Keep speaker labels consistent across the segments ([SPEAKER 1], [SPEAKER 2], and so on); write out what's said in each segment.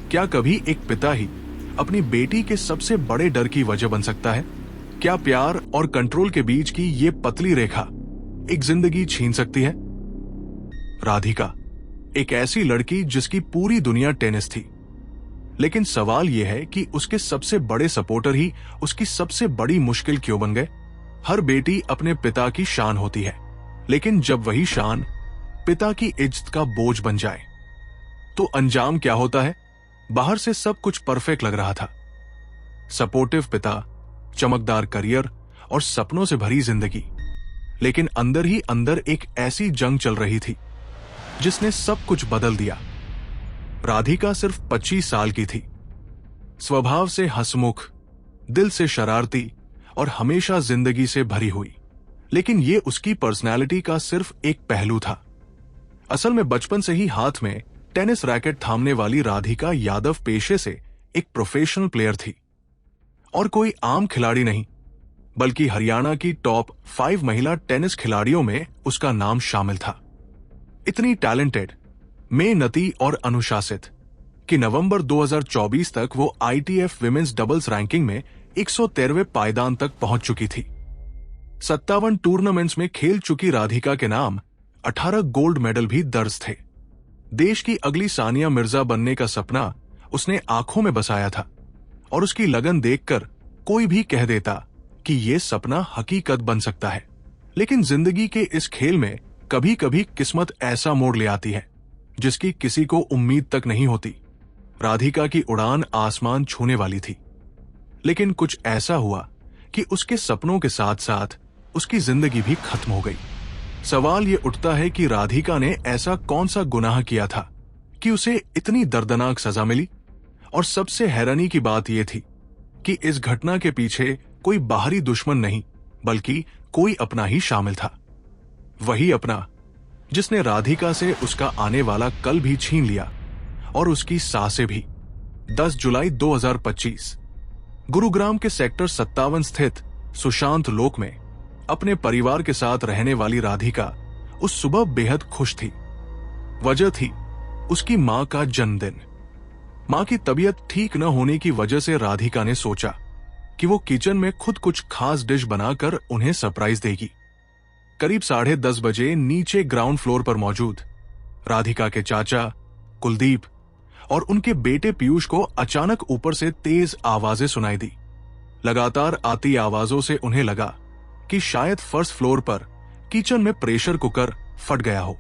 [SPEAKER 1] क्या कभी एक पिता ही अपनी बेटी के सबसे बड़े डर की वजह बन सकता है? क्या प्यार और कंट्रोल के बीच की ये पतली रेखा एक जिंदगी छीन सकती है? राधिका एक ऐसी लड़की जिसकी पूरी दुनिया टेनिस थी, लेकिन सवाल यह है कि उसके सबसे बड़े सपोर्टर ही उसकी सबसे बड़ी मुश्किल क्यों बन गए? हर बेटी अपने पिता की शान होती है, लेकिन जब वही शान पिता की इज्जत का बोझ बन जाए तो अंजाम क्या होता है? बाहर से सब कुछ परफेक्ट लग रहा था, सपोर्टिव पिता, चमकदार करियर और सपनों से भरी जिंदगी, लेकिन अंदर ही अंदर एक ऐसी जंग चल रही थी जिसने सब कुछ बदल दिया। राधिका सिर्फ 25 साल की थी, स्वभाव से हंसमुख, दिल से शरारती और हमेशा जिंदगी से भरी हुई, लेकिन ये उसकी पर्सनैलिटी का सिर्फ एक पहलू था। असल में बचपन से ही हाथ में टेनिस रैकेट थामने वाली राधिका यादव पेशे से एक प्रोफेशनल प्लेयर थी, और कोई आम खिलाड़ी नहीं, बल्कि हरियाणा की टॉप 5 महिला टेनिस खिलाड़ियों में उसका नाम शामिल था। इतनी टैलेंटेड, मेहनती और अनुशासित कि नवंबर 2024 तक वो ITF विमेंस डबल्स रैंकिंग में 113वें पायदान तक पहुंच चुकी थी। 57 टूर्नामेंट्स में खेल चुकी राधिका के नाम 18 गोल्ड मेडल भी दर्ज थे। देश की अगली सानिया मिर्जा बनने का सपना उसने आंखों में बसाया था, और उसकी लगन देखकर कोई भी कह देता कि यह सपना हकीकत बन सकता है। लेकिन जिंदगी के इस खेल में कभी कभी किस्मत ऐसा मोड़ ले आती है जिसकी किसी को उम्मीद तक नहीं होती। राधिका की उड़ान आसमान छूने वाली थी, लेकिन कुछ ऐसा हुआ कि उसके सपनों के साथ साथ उसकी जिंदगी भी खत्म हो गई। सवाल ये उठता है कि राधिका ने ऐसा कौन सा गुनाह किया था कि उसे इतनी दर्दनाक सजा मिली? और सबसे हैरानी की बात यह थी कि इस घटना के पीछे कोई बाहरी दुश्मन नहीं, बल्कि कोई अपना ही शामिल था। वही अपना जिसने राधिका से उसका आने वाला कल भी छीन लिया, और उसकी सांसें भी। 10 जुलाई 2025 गुरुग्राम के सेक्टर 57 स्थित सुशांत लोक में अपने परिवार के साथ रहने वाली राधिका उस सुबह बेहद खुश थी। वजह थी उसकी मां का जन्मदिन। मां की तबीयत ठीक न होने की वजह से राधिका ने सोचा कि वो किचन में खुद कुछ खास डिश बनाकर उन्हें सरप्राइज देगी। करीब 10:30 बजे नीचे ग्राउंड फ्लोर पर मौजूद राधिका के चाचा कुलदीप और उनके बेटे पीयूष को अचानक ऊपर से तेज आवाजें सुनाई दी। लगातार आती आवाजों से उन्हें लगा कि शायद फर्स्ट फ्लोर पर किचन में प्रेशर कुकर फट गया हो।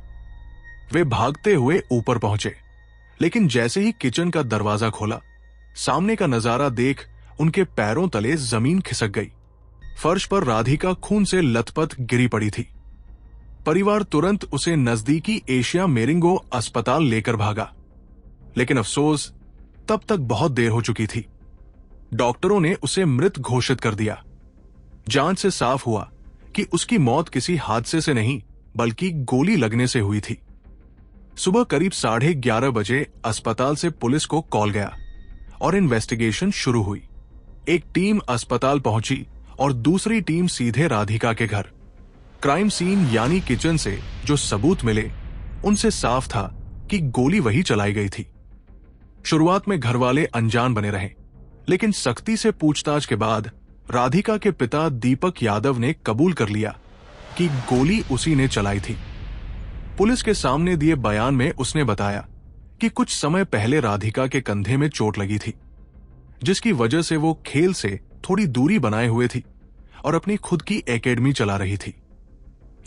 [SPEAKER 1] वे भागते हुए ऊपर पहुंचे, लेकिन जैसे ही किचन का दरवाजा खोला, सामने का नजारा देख उनके पैरों तले जमीन खिसक गई। फर्श पर राधिका खून से लथपथ गिरी पड़ी थी। परिवार तुरंत उसे नजदीकी एशिया मेरिंगो अस्पताल लेकर भागा, लेकिन अफसोस तब तक बहुत देर हो चुकी थी। डॉक्टरों ने उसे मृत घोषित कर दिया। जांच से साफ हुआ कि उसकी मौत किसी हादसे से नहीं, बल्कि गोली लगने से हुई थी। सुबह करीब 11:30 बजे अस्पताल से पुलिस को कॉल गया और इन्वेस्टिगेशन शुरू हुई। एक टीम अस्पताल पहुंची और दूसरी टीम सीधे राधिका के घर। क्राइम सीन यानी किचन से जो सबूत मिले, उनसे साफ था कि गोली वही चलाई गई थी। शुरुआत में घरवाले अनजान बने रहे, लेकिन सख्ती से पूछताछ के बाद राधिका के पिता दीपक यादव ने कबूल कर लिया कि गोली उसी ने चलाई थी। पुलिस के सामने दिए बयान में उसने बताया कि कुछ समय पहले राधिका के कंधे में चोट लगी थी, जिसकी वजह से वो खेल से थोड़ी दूरी बनाए हुए थी और अपनी खुद की एकेडमी चला रही थी।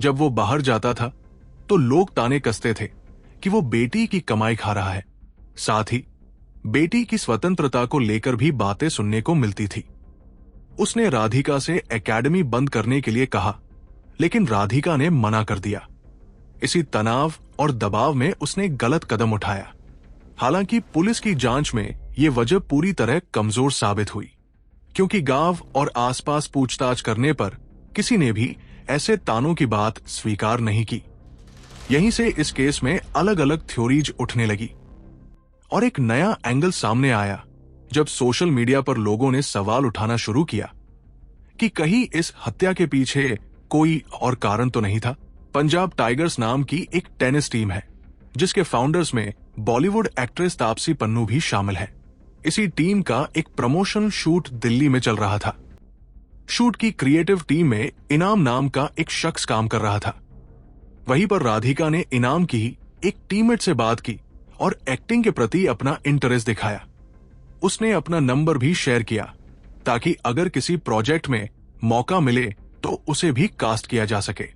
[SPEAKER 1] जब वो बाहर जाता था तो लोग ताने कसते थे कि वो बेटी की कमाई खा रहा है। साथ ही बेटी की स्वतंत्रता को लेकर भी बातें सुनने को मिलती थी। उसने राधिका से एकेडमी बंद करने के लिए कहा, लेकिन राधिका ने मना कर दिया। इसी तनाव और दबाव में उसने गलत कदम उठाया। हालांकि पुलिस की जांच में यह वजह पूरी तरह कमजोर साबित हुई, क्योंकि गांव और आसपास पूछताछ करने पर किसी ने भी ऐसे तानों की बात स्वीकार नहीं की। यहीं से इस केस में अलग अलग थ्योरीज उठने लगी और एक नया एंगल सामने आया जब सोशल मीडिया पर लोगों ने सवाल उठाना शुरू किया कि कहीं इस हत्या के पीछे कोई और कारण तो नहीं था। पंजाब टाइगर्स नाम की एक टेनिस टीम है जिसके फाउंडर्स में बॉलीवुड एक्ट्रेस तापसी पन्नू भी शामिल है। इसी टीम का एक प्रमोशनल शूट दिल्ली में चल रहा था। शूट की क्रिएटिव टीम में इनाम नाम का एक शख्स काम कर रहा था। वहीं पर राधिका ने इनाम की ही एक टीममेट से बात की और एक्टिंग के प्रति अपना इंटरेस्ट दिखाया। उसने अपना नंबर भी शेयर किया ताकि अगर किसी प्रोजेक्ट में मौका मिले तो उसे भी कास्ट किया जा सके।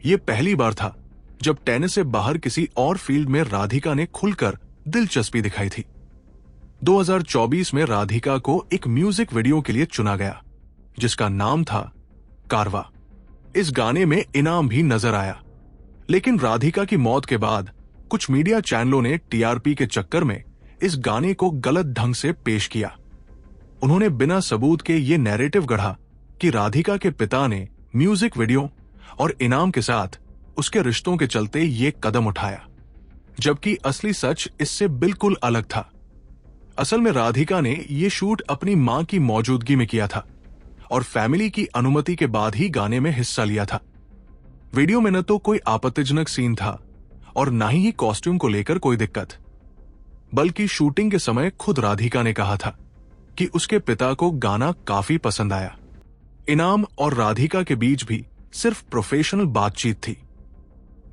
[SPEAKER 1] ये पहली बार था जब टेनिस से बाहर किसी और फील्ड में राधिका ने खुलकर दिलचस्पी दिखाई थी। 2024 में राधिका को एक म्यूजिक वीडियो के लिए चुना गया जिसका नाम था कारवा। इस गाने में इनाम भी नजर आया, लेकिन राधिका की मौत के बाद कुछ मीडिया चैनलों ने टीआरपी के चक्कर में इस गाने को गलत ढंग से पेश किया। उन्होंने बिना सबूत के ये नैरेटिव गढ़ा कि राधिका के पिता ने म्यूजिक वीडियो और इनाम के साथ उसके रिश्तों के चलते ये कदम उठाया, जबकि असली सच इससे बिल्कुल अलग था। असल में राधिका ने ये शूट अपनी मां की मौजूदगी में किया था और फैमिली की अनुमति के बाद ही गाने में हिस्सा लिया था। वीडियो में न तो कोई आपत्तिजनक सीन था और न ही कॉस्ट्यूम को लेकर कोई दिक्कत, बल्कि शूटिंग के समय खुद राधिका ने कहा था कि उसके पिता को गाना काफी पसंद आया। इनाम और राधिका के बीच भी सिर्फ प्रोफेशनल बातचीत थी,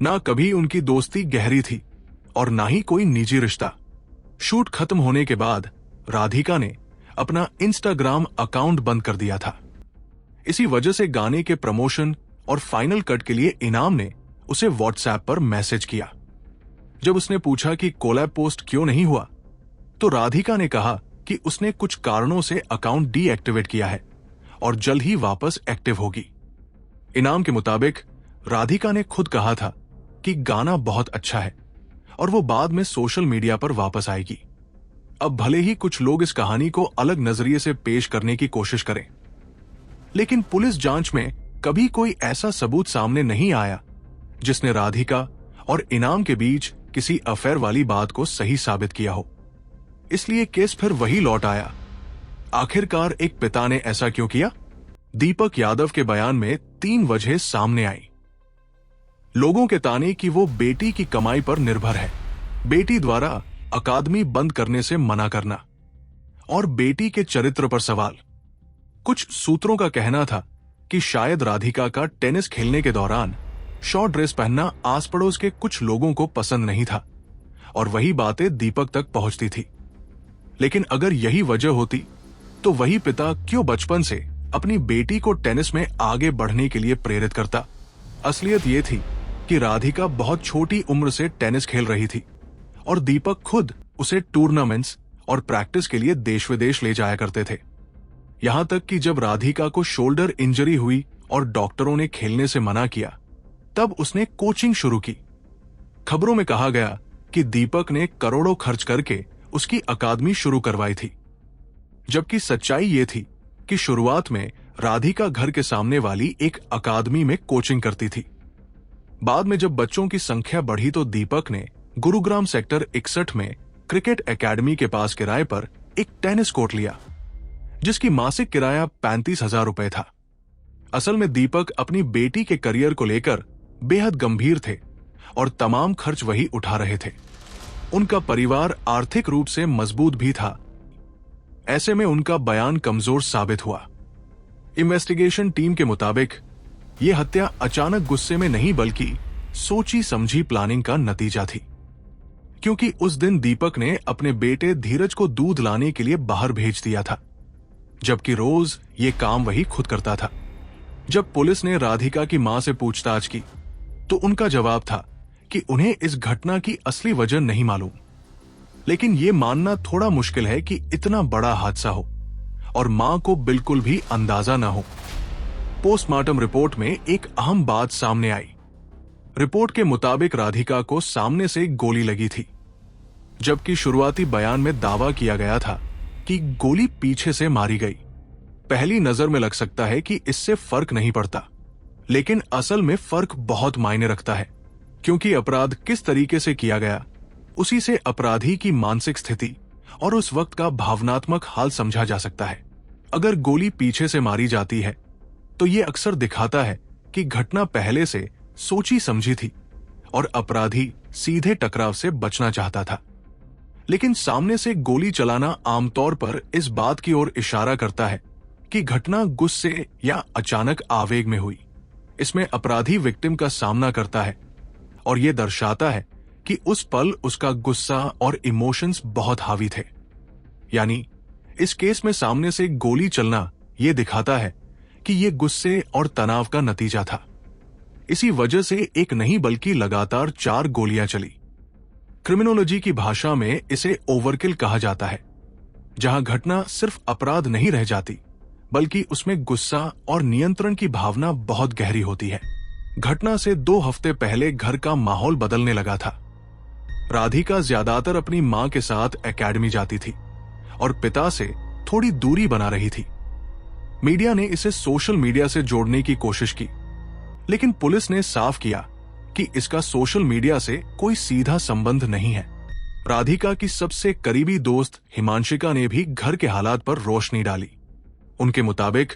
[SPEAKER 1] ना कभी उनकी दोस्ती गहरी थी और ना ही कोई निजी रिश्ता। शूट खत्म होने के बाद राधिका ने अपना इंस्टाग्राम अकाउंट बंद कर दिया था। इसी वजह से गाने के प्रमोशन और फाइनल कट के लिए इनाम ने उसे व्हाट्सएप पर मैसेज किया। जब उसने पूछा कि कोलैब पोस्ट क्यों नहीं हुआ, तो राधिका ने कहा कि उसने कुछ कारणों से अकाउंट डीएक्टिवेट किया है और जल्द ही वापस एक्टिव होगी। इनाम के मुताबिक राधिका ने खुद कहा था कि गाना बहुत अच्छा है और वो बाद में सोशल मीडिया पर वापस आएगी। अब भले ही कुछ लोग इस कहानी को अलग नजरिए से पेश करने की कोशिश करें, लेकिन पुलिस जांच में कभी कोई ऐसा सबूत सामने नहीं आया जिसने राधिका और इनाम के बीच किसी अफेयर वाली बात को सही साबित किया हो। इसलिए केस फिर वही लौट आया। आखिरकार एक पिता ने ऐसा क्यों किया? दीपक यादव के बयान में 3 वजह सामने आई। लोगों के ताने कि वो बेटी की कमाई पर निर्भर है, बेटी द्वारा अकादमी बंद करने से मना करना और बेटी के चरित्र पर सवाल। कुछ सूत्रों का कहना था कि शायद राधिका का टेनिस खेलने के दौरान शॉर्ट ड्रेस पहनना आस पड़ोस के कुछ लोगों को पसंद नहीं था और वही बातें दीपक तक पहुंचती थी। लेकिन अगर यही वजह होती तो वही पिता क्यों बचपन से अपनी बेटी को टेनिस में आगे बढ़ने के लिए प्रेरित करता? असलियत ये थी कि राधिका बहुत छोटी उम्र से टेनिस खेल रही थी और दीपक खुद उसे टूर्नामेंट्स और प्रैक्टिस के लिए देश विदेश ले जाया करते थे। यहां तक कि जब राधिका को शोल्डर इंजरी हुई और डॉक्टरों ने खेलने से मना किया, तब उसने कोचिंग शुरू की। खबरों में कहा गया कि दीपक ने करोड़ों खर्च करके उसकी अकादमी शुरू करवाई थी, जबकि सच्चाई ये थी कि शुरुआत में राधिका घर के सामने वाली एक अकादमी में कोचिंग करती थी। बाद में जब बच्चों की संख्या बढ़ी तो दीपक ने गुरुग्राम सेक्टर 61 में क्रिकेट एकेडमी के पास किराए पर एक टेनिस कोर्ट लिया, जिसकी मासिक किराया 35,000 रुपए था। असल में दीपक अपनी बेटी के करियर को लेकर बेहद गंभीर थे और तमाम खर्च वही उठा रहे थे। उनका परिवार आर्थिक रूप से मजबूत भी था। ऐसे में उनका बयान कमजोर साबित हुआ। इन्वेस्टिगेशन टीम के मुताबिक यह हत्या अचानक गुस्से में नहीं बल्कि सोची समझी प्लानिंग का नतीजा थी, क्योंकि उस दिन दीपक ने अपने बेटे धीरज को दूध लाने के लिए बाहर भेज दिया था, जबकि रोज ये काम वही खुद करता था। जब पुलिस ने राधिका की मां से पूछताछ की तो उनका जवाब था कि उन्हें इस घटना की असली वजह नहीं मालूम। लेकिन यह मानना थोड़ा मुश्किल है कि इतना बड़ा हादसा हो और मां को बिल्कुल भी अंदाजा न हो। पोस्टमार्टम रिपोर्ट में एक अहम बात सामने आई। रिपोर्ट के मुताबिक राधिका को सामने से गोली लगी थी, जबकि शुरुआती बयान में दावा किया गया था कि गोली पीछे से मारी गई। पहली नजर में लग सकता है कि इससे फर्क नहीं पड़ता, लेकिन असल में फर्क बहुत मायने रखता है, क्योंकि अपराध किस तरीके से किया गया उसी से अपराधी की मानसिक स्थिति और उस वक्त का भावनात्मक हाल समझा जा सकता है। अगर गोली पीछे से मारी जाती है तो ये अक्सर दिखाता है कि घटना पहले से सोची समझी थी और अपराधी सीधे टकराव से बचना चाहता था, लेकिन सामने से गोली चलाना आमतौर पर इस बात की ओर इशारा करता है कि घटना गुस्से या अचानक आवेग में हुई। इसमें अपराधी विक्टिम का सामना करता है और यह दर्शाता है कि उस पल उसका गुस्सा और इमोशंस बहुत हावी थे। यानी इस केस में सामने से गोली चलना यह दिखाता है कि यह गुस्से और तनाव का नतीजा था। इसी वजह से एक नहीं बल्कि लगातार 4 गोलियां चली। क्रिमिनोलॉजी की भाषा में इसे ओवरकिल कहा जाता है, जहां घटना सिर्फ अपराध नहीं रह जाती, बल्कि उसमें गुस्सा और नियंत्रण की भावना बहुत गहरी होती है। घटना से 2 हफ्ते पहले घर का माहौल बदलने लगा था। राधिका ज्यादातर अपनी मां के साथ एकेडमी जाती थी और पिता से थोड़ी दूरी बना रही थी। मीडिया ने इसे सोशल मीडिया से जोड़ने की कोशिश की, लेकिन पुलिस ने साफ किया कि इसका सोशल मीडिया से कोई सीधा संबंध नहीं है। राधिका की सबसे करीबी दोस्त हिमांशिका ने भी घर के हालात पर रोशनी डाली। उनके मुताबिक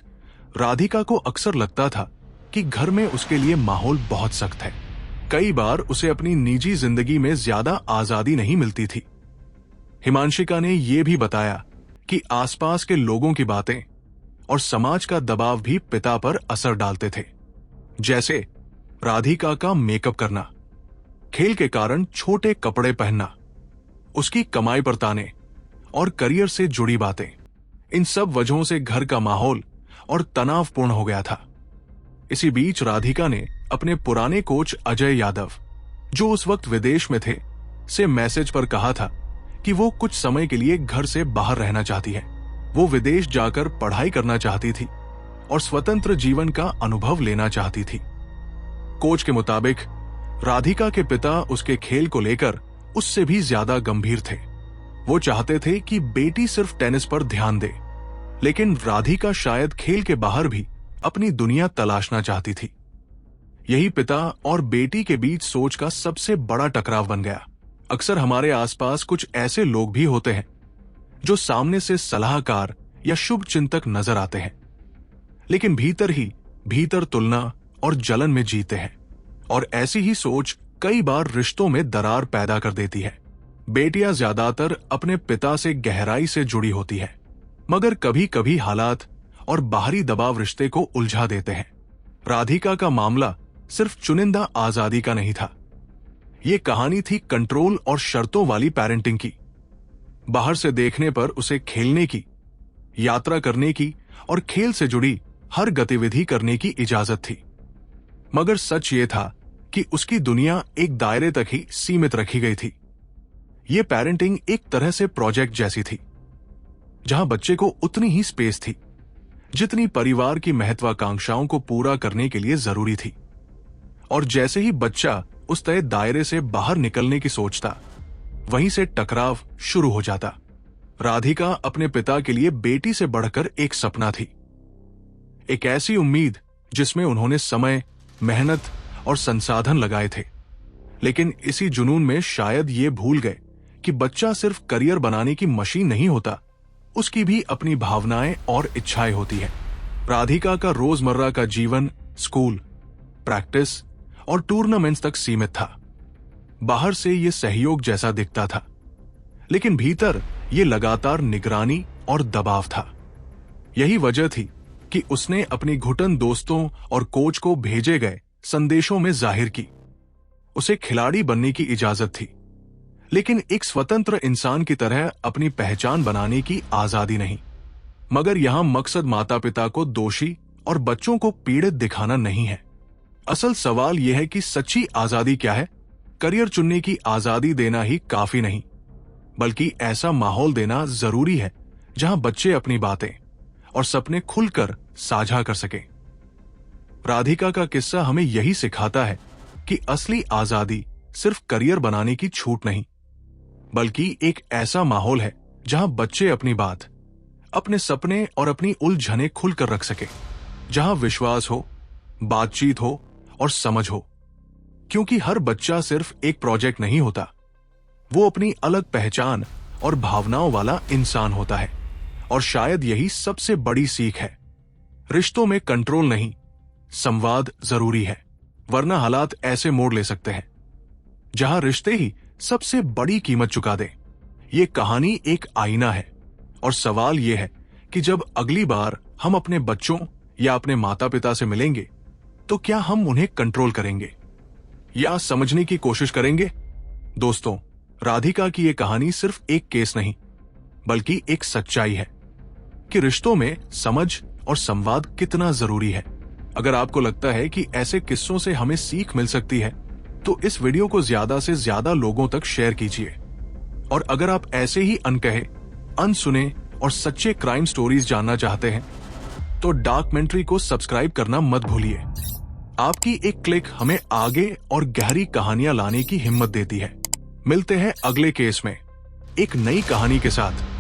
[SPEAKER 1] राधिका को अक्सर लगता था कि घर में उसके लिए माहौल बहुत सख्त है। कई बार उसे अपनी निजी जिंदगी में ज्यादा आजादी नहीं मिलती थी। हिमांशिका ने यह भी बताया कि आसपास के लोगों की बातें और समाज का दबाव भी पिता पर असर डालते थे, जैसे राधिका का मेकअप करना, खेल के कारण छोटे कपड़े पहनना, उसकी कमाई पर ताने और करियर से जुड़ी बातें। इन सब वजहों से घर का माहौल और तनावपूर्ण हो गया था। इसी बीच राधिका ने अपने पुराने कोच अजय यादव, जो उस वक्त विदेश में थे, से मैसेज पर कहा था कि वो कुछ समय के लिए घर से बाहर रहना चाहती है। वो विदेश जाकर पढ़ाई करना चाहती थी और स्वतंत्र जीवन का अनुभव लेना चाहती थी। कोच के मुताबिक राधिका के पिता उसके खेल को लेकर उससे भी ज्यादा गंभीर थे। वो चाहते थे कि बेटी सिर्फ टेनिस पर ध्यान दे, लेकिन राधिका शायद खेल के बाहर भी अपनी दुनिया तलाशना चाहती थी। यही पिता और बेटी के बीच सोच का सबसे बड़ा टकराव बन गया। अक्सर हमारे आसपास कुछ ऐसे लोग भी होते हैं जो सामने से सलाहकार या शुभ चिंतक नजर आते हैं, लेकिन भीतर तुलना और जलन में जीते हैं, और ऐसी ही सोच कई बार रिश्तों में दरार पैदा कर देती है। बेटियां ज्यादातर अपने पिता से गहराई से जुड़ी होती है, मगर कभी कभी हालात और बाहरी दबाव रिश्ते को उलझा देते हैं। राधिका का मामला सिर्फ चुनिंदा आजादी का नहीं था। ये कहानी थी कंट्रोल और शर्तों वाली पेरेंटिंग की। बाहर से देखने पर उसे खेलने की, यात्रा करने की और खेल से जुड़ी हर गतिविधि करने की इजाजत थी, मगर सच ये था कि उसकी दुनिया एक दायरे तक ही सीमित रखी गई थी। ये पेरेंटिंग एक तरह से प्रोजेक्ट जैसी थी, जहां बच्चे को उतनी ही स्पेस थी जितनी परिवार की महत्वाकांक्षाओं को पूरा करने के लिए जरूरी थी। और जैसे ही बच्चा उस तय दायरे से बाहर निकलने की सोचता, वहीं से टकराव शुरू हो जाता। राधिका अपने पिता के लिए बेटी से बढ़कर एक सपना थी, एक ऐसी उम्मीद जिसमें उन्होंने समय, मेहनत और संसाधन लगाए थे। लेकिन इसी जुनून में शायद ये भूल गए कि बच्चा सिर्फ करियर बनाने की मशीन नहीं होता, उसकी भी अपनी भावनाएं और इच्छाएं होती है। राधिका का रोजमर्रा का जीवन स्कूल, प्रैक्टिस और टूर्नामेंट्स तक सीमित था। बाहर से ये सहयोग जैसा दिखता था, लेकिन भीतर ये लगातार निगरानी और दबाव था। यही वजह थी कि उसने अपनी घुटन दोस्तों और कोच को भेजे गए संदेशों में जाहिर की। उसे खिलाड़ी बनने की इजाजत थी, लेकिन एक स्वतंत्र इंसान की तरह अपनी पहचान बनाने की आजादी नहीं। मगर यहां मकसद माता पिता को दोषी और बच्चों को पीड़ित दिखाना नहीं है। असल सवाल यह है कि सच्ची आजादी क्या है। करियर चुनने की आजादी देना ही काफी नहीं, बल्कि ऐसा माहौल देना जरूरी है जहां बच्चे अपनी बातें और सपने खुलकर साझा कर सकें। राधिका का किस्सा हमें यही सिखाता है कि असली आजादी सिर्फ करियर बनाने की छूट नहीं, बल्कि एक ऐसा माहौल है जहां बच्चे अपनी बात, अपने सपने और अपनी उलझनें खुलकर रख सके, जहां विश्वास हो, बातचीत हो और समझ हो। क्योंकि हर बच्चा सिर्फ एक प्रोजेक्ट नहीं होता, वो अपनी अलग पहचान और भावनाओं वाला इंसान होता है। और शायद यही सबसे बड़ी सीख है। रिश्तों में कंट्रोल नहीं, संवाद जरूरी है, वरना हालात ऐसे मोड़ ले सकते हैं जहां रिश्ते ही सबसे बड़ी कीमत चुका दें। ये कहानी एक आईना है और सवाल ये है कि जब अगली बार हम अपने बच्चों या अपने माता पिता से मिलेंगे तो क्या हम उन्हें कंट्रोल करेंगे या समझने की कोशिश करेंगे। दोस्तों, राधिका की यह कहानी सिर्फ एक केस नहीं बल्कि एक सच्चाई है कि रिश्तों में समझ और संवाद कितना जरूरी है। अगर आपको लगता है कि ऐसे किस्सों से हमें सीख मिल सकती है तो इस वीडियो को ज्यादा से ज्यादा लोगों तक शेयर कीजिए। और अगर आप ऐसे ही अनकहे, अनसुने और सच्चे क्राइम स्टोरीज जानना चाहते हैं तो डॉक्यूमेंट्री को सब्सक्राइब करना मत भूलिए। आपकी एक क्लिक हमें आगे और गहरी कहानियां लाने की हिम्मत देती है। मिलते हैं अगले केस में एक नई कहानी के साथ।